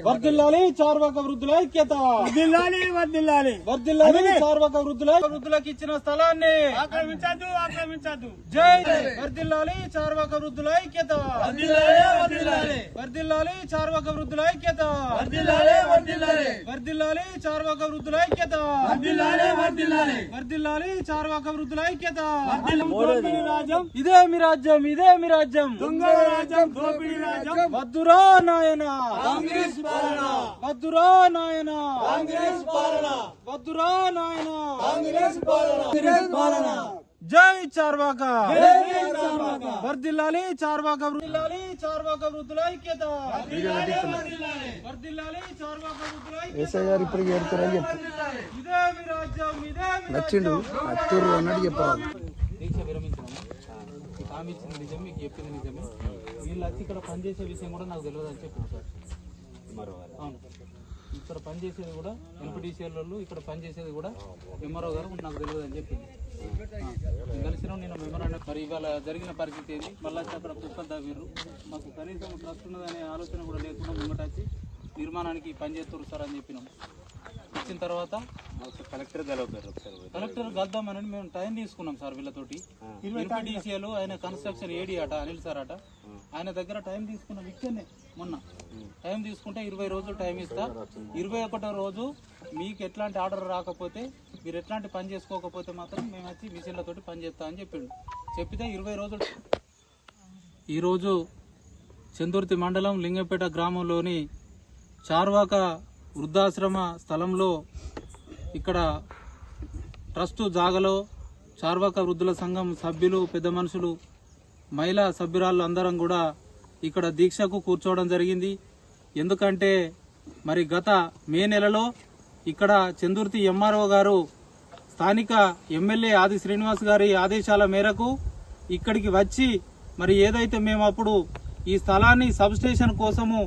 వర్ధిల్లాలి చార్వాక వృద్ధుల ఐక్యత, వర్ధిల్లాలి వర్ధిల్లాలి వర్ధిల్లాలి చార్వాక వృద్ధులకు ఇచ్చిన స్థలాన్ని ఆక్రమించద్దు. జై వర్ధిల్లాలి చార్వాక వృద్ధుల ఐక్యత, వర్ధిల్లాలి చార్వాక వృద్ధుల ఐక్యత, వర్ధిల్లాలి చార్వాక వృద్ధుల ఐక్యత, వర్ధిల్లాలి చార్వాక వృద్ధుల ఐక్యత. ఇదే మీ రాజ్యం, ఇదే మీ రాజ్యం, దొంగల రాజ్యం, దోపిడీ రాజ్యం. వద్దురా నాయన కాంగ్రెస్ పాలన, వద్దురా నాయన కాంగ్రెస్ పాలన, వద్దురా నాయన కాంగ్రెస్ పాలన. జై చార్వాక, వర్ధిల్లాలి చార్వాక, వర్ధిల్లాలి చార్వాక వృద్ధుల ఐక్యత, వర్ధిల్లాలి చార్వాక వృద్ధుల ఐక్యత. ఎస్ఐ గారు ఇప్పటికి ఏడుతారని చెప్పు. ఇదే మీ రాజ్యం, ఇదే మీ నచ్చిండు అత్తూరు అన్నట్టు చెప్పాలి. దీక్ష విరమించినాము. హామీ ఇచ్చింది నిజం, మీకు చెప్పింది నిజమే. వీళ్ళు వచ్చి ఇక్కడ పనిచేసే విషయం కూడా నాకు తెలియదు అని చెప్పారు సార్. అవును, ఇక్కడ పనిచేసేది కూడా ఎంపీటీసీఎల్ వాళ్ళు, ఇక్కడ పనిచేసేది కూడా ఎంఆర్ఓ గారు నాకు తెలియదు అని చెప్పింది. కలిసిన నేను మెమరాండం. మరి ఇవాళ జరిగిన పరిస్థితి ఏంటి, మళ్ళీ అక్కడ కుక్కలు తవ్విర్రు, మాకు కనీసం ట్రస్ట్ ఉన్నదనే ఆలోచన కూడా లేకుండా ముంగటచ్చి నిర్మాణానికి పనిచేస్తారు సార్ అని చెప్పినాం. వచ్చిన తర్వాత కలెక్టర్ కలుద్దామని మేము టైం తీసుకున్నాం సార్ వీళ్ళతోటి. ఎంపీటీసీఎల్ ఆయన కన్స్ట్రక్షన్ ఏడి అట అనిల్ సార్ అట, ఆయన దగ్గర టైం తీసుకున్నాం. ఇక్కడనే మొన్న టైం తీసుకుంటే 20 రోజులు టైం ఇస్తా, 21వ రోజు మీకు ఎట్లాంటి ఆర్డర్ రాకపోతే, మీరు ఎట్లాంటి పని చేసుకోకపోతే మాత్రం మేము వచ్చి మిషన్లతోటి పని చేస్తా అని చెప్పిండు. చెప్పితే 20 రోజులు. ఈరోజు చందుర్తి మండలం లింగంపేట గ్రామంలోని చార్వాక వృద్ధాశ్రమ స్థలంలో ఇక్కడ ట్రస్టు జాగలో చార్వాక వృద్ధుల సంఘం సభ్యులు, పెద్ద మనుషులు, మహిళా సభ్యురాళ్ళు అందరం కూడా ఇక్కడ దీక్షకు కూర్చోవడం జరిగింది. ఎందుకంటే మరి గత మే నెలలో ఇక్కడ చందుర్తి ఎంఆర్ఓ గారు స్థానిక ఎమ్మెల్యే ఆది శ్రీనివాస్ గారి ఆదేశాల మేరకు ఇక్కడికి వచ్చి మరి ఏదైతే మేము అప్పుడు ఈ స్థలాన్ని సబ్స్టేషన్ కోసము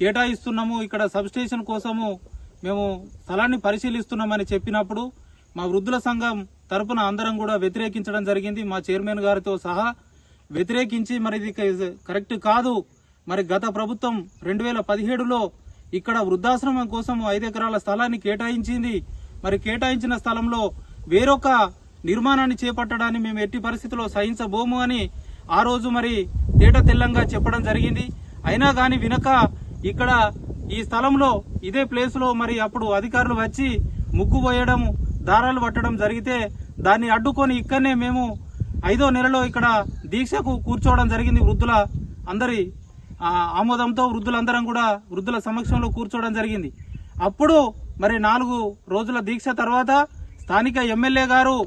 కేటాయిస్తున్నాము, ఇక్కడ సబ్స్టేషన్ కోసము మేము స్థలాన్ని పరిశీలిస్తున్నామని చెప్పినప్పుడు మా వృద్ధుల సంఘం తరపున అందరం కూడా వ్యతిరేకించడం జరిగింది. మా చైర్మన్ గారితో సహా వ్యతిరేకించి మరి ఇది కరెక్ట్ కాదు, మరి గత ప్రభుత్వం 2017లో ఇక్కడ వృద్ధాశ్రమం కోసం 5 ఎకరాల స్థలాన్ని కేటాయించింది. మరి కేటాయించిన స్థలంలో వేరొక నిర్మాణాన్ని చేపట్టడాన్ని మేము ఎట్టి పరిస్థితుల్లో సహించబోము అని ఆ రోజు మరి తేట తెల్లంగా చెప్పడం జరిగింది. అయినా కానీ వినక ఇక్కడ ఈ స్థలంలో ఇదే ప్లేస్ లో మరి అప్పుడు అధికారులు వచ్చి ముగ్గు పోయడం, దారాలు పట్టడం జరిగితే దాన్ని అడ్డుకొని ఇక్కడనే మేము 5వ నెలలో ఇక్కడ దీక్షకు కూర్చోవడం జరిగింది. వృద్ధుల అందరి ఆమోదంతో వృద్ధులందరం కూడా వృద్ధుల సమక్షంలో కూర్చోవడం జరిగింది. అప్పుడు మరి 4 రోజుల దీక్ష తర్వాత స్థానిక ఎమ్మెల్యే గారు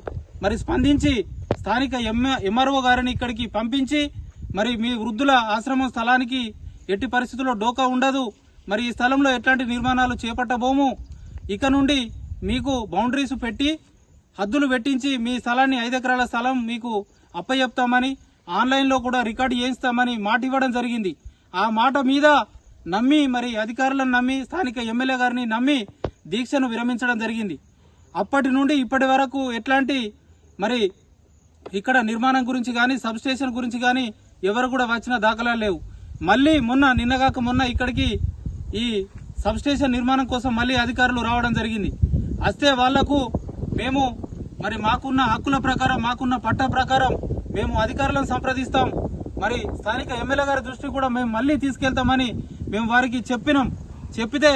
మరి స్పందించి స్థానిక ఎంఆర్ఓ గారిని ఇక్కడికి పంపించి మరి మీ వృద్ధుల ఆశ్రమం స్థలానికి ఎట్టి పరిస్థితుల్లో డోకా ఉండదు, మరి ఈ స్థలంలో ఎట్లాంటి నిర్మాణాలు చేపట్టబోము, ఇక నుండి మీకు బౌండరీస్ పెట్టి హద్దులు పెట్టించి మీ స్థలాన్ని 5 ఎకరాల స్థలం మీకు అప్పచెప్తామని ఆన్లైన్లో కూడా రికార్డు చేయిస్తామని మాట ఇవ్వడం జరిగింది. ఆ మాట మీద నమ్మి మరి అధికారులను నమ్మి స్థానిక ఎమ్మెల్యే గారిని నమ్మి దీక్షను విరమించడం జరిగింది. అప్పటి నుండి ఇప్పటి వరకు ఎట్లాంటి మరి ఇక్కడ నిర్మాణం గురించి కానీ సబ్స్టేషన్ గురించి కానీ ఎవరు కూడా వచ్చిన దాఖలాలు లేవు. మళ్ళీ నిన్నగాక మొన్న ఇక్కడికి ఈ సబ్స్టేషన్ నిర్మాణం కోసం మళ్ళీ అధికారులు రావడం జరిగింది. వస్తే వాళ్లకు మేము మరి మాకున్న హక్కుల ప్రకారం, మాకున్న పట్టా ప్రకారం మేము అధికారులను సంప్రదిస్తాం, మరి స్థానిక ఎమ్మెల్యే గారి దృష్టికి కూడా మేము మళ్ళీ తీసుకెళ్తామని మేము వారికి చెప్పినాం. చెప్పితే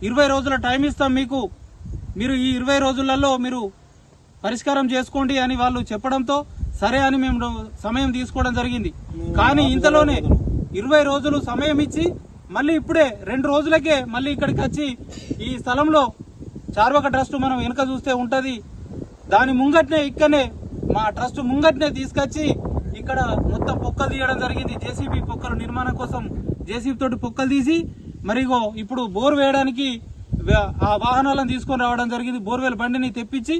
20 రోజుల టైం ఇస్తాం మీకు, మీరు ఈ 20 రోజులలో మీరు పరిష్కారం చేసుకోండి అని వాళ్ళు చెప్పడంతో సరే అని మేము సమయం తీసుకోవడం జరిగింది. కానీ ఇంతలోనే 20 రోజులు సమయం ఇచ్చి మళ్ళీ ఇప్పుడే 2 రోజులకే మళ్ళీ ఇక్కడికి వచ్చి ఈ స్థలంలో చార్వాక ట్రస్ట్ మనం వెనుక చూస్తే ఉంటది, దాని ముంగట్నే ఇక్కడనే మా ట్రస్ట్ ముంగట్నే తీసుకొచ్చి ఇక్కడ మొత్తం పొక్కలు తీయడం జరిగింది. జేసీబీ పొక్కలు నిర్మాణం కోసం జేసీబీ తోటి పొక్కలు తీసి మరిగో ఇప్పుడు బోర్ వేయడానికి ఆ వాహనాలను తీసుకొని రావడం జరిగింది. బోర్వెల్ బండిని తెప్పించి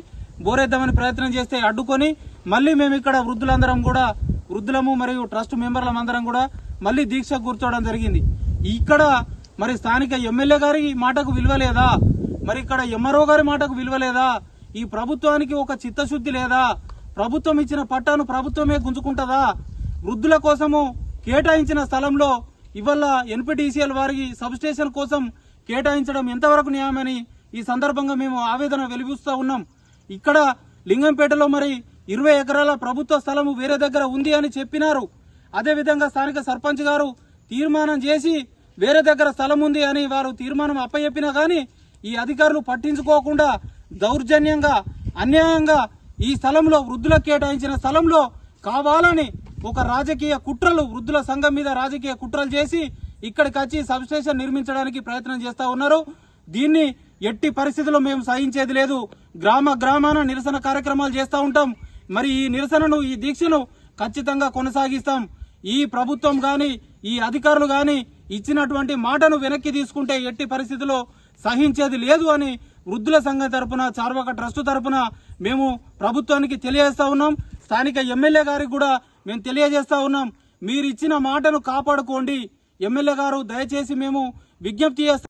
బోరేద్దామని ప్రయత్నం చేస్తే అడ్డుకొని మళ్ళీ మేము ఇక్కడ వృద్ధులందరం కూడా, వృద్ధులము మరియు ట్రస్ట్ మెంబర్లం అందరం కూడా మళ్ళీ దీక్ష కూర్చోవడం జరిగింది. ఇక్కడ మరి స్థానిక ఎమ్మెల్యే గారి మాటకు విలువ లేదా, మరి ఇక్కడ ఎంఆర్ఓ గారి మాటకు విలువ లేదా, ఈ ప్రభుత్వానికి ఒక చిత్తశుద్ధి లేదా, ప్రభుత్వం ఇచ్చిన పట్టాను ప్రభుత్వమే గుంజుకుంటుందా, వృద్ధుల కోసము కేటాయించిన స్థలంలో ఇవాళ ఎన్పీటీసీఎల్ వారికి సబ్స్టేషన్ కోసం కేటాయించడం ఎంతవరకు న్యాయమని ఈ సందర్భంగా మేము ఆవేదన వెలిబుస్తూ ఉన్నాం. ఇక్కడ లింగంపేటలో మరి 20 ఎకరాల ప్రభుత్వ స్థలము వేరే దగ్గర ఉంది అని చెప్పినారు. అదేవిధంగా స్థానిక సర్పంచ్ గారు తీర్మానం చేసి వేరే దగ్గర స్థలం ఉంది అని వారు తీర్మానం అప్పచెప్పినా కానీ ఈ అధికారులు పట్టించుకోకుండా దౌర్జన్యంగా అన్యాయంగా ఈ స్థలంలో వృద్ధులకు కేటాయించిన స్థలంలో కావాలని ఒక రాజకీయ కుట్రలు వృద్ధుల సంఘం మీద రాజకీయ కుట్రలు చేసి ఇక్కడికి వచ్చి సబ్ స్టేషన్ నిర్మించడానికి ప్రయత్నం చేస్తా ఉన్నారు. దీన్ని ఎట్టి పరిస్థితుల్లో మేము సహించేది లేదు. గ్రామ గ్రామాన నిరసన కార్యక్రమాలు చేస్తూ ఉంటాం. మరి ఈ నిరసనను ఈ దీక్షను ఖచ్చితంగా కొనసాగిస్తాం. ఈ ప్రభుత్వం గాని ఈ అధికారులు గాని ఇచ్చినటువంటి మాటను వెనక్కి తీసుకుంటే ఎట్టి పరిస్థితుల్లో సహించేది లేదు అని వృద్ధుల సంఘం తరపున చార్వాక ట్రస్ట్ తరపున మేము ప్రభుత్వానికి తెలియజేస్తా ఉన్నాం. స్థానిక ఎమ్మెల్యే గారికి కూడా మేము తెలియజేస్తా ఉన్నాం. మీరు ఇచ్చిన మాటను కాపాడుకోండి. ఎమ్మెల్యే గారు దయచేసి మేము విజ్ఞప్తి చేస్తాం.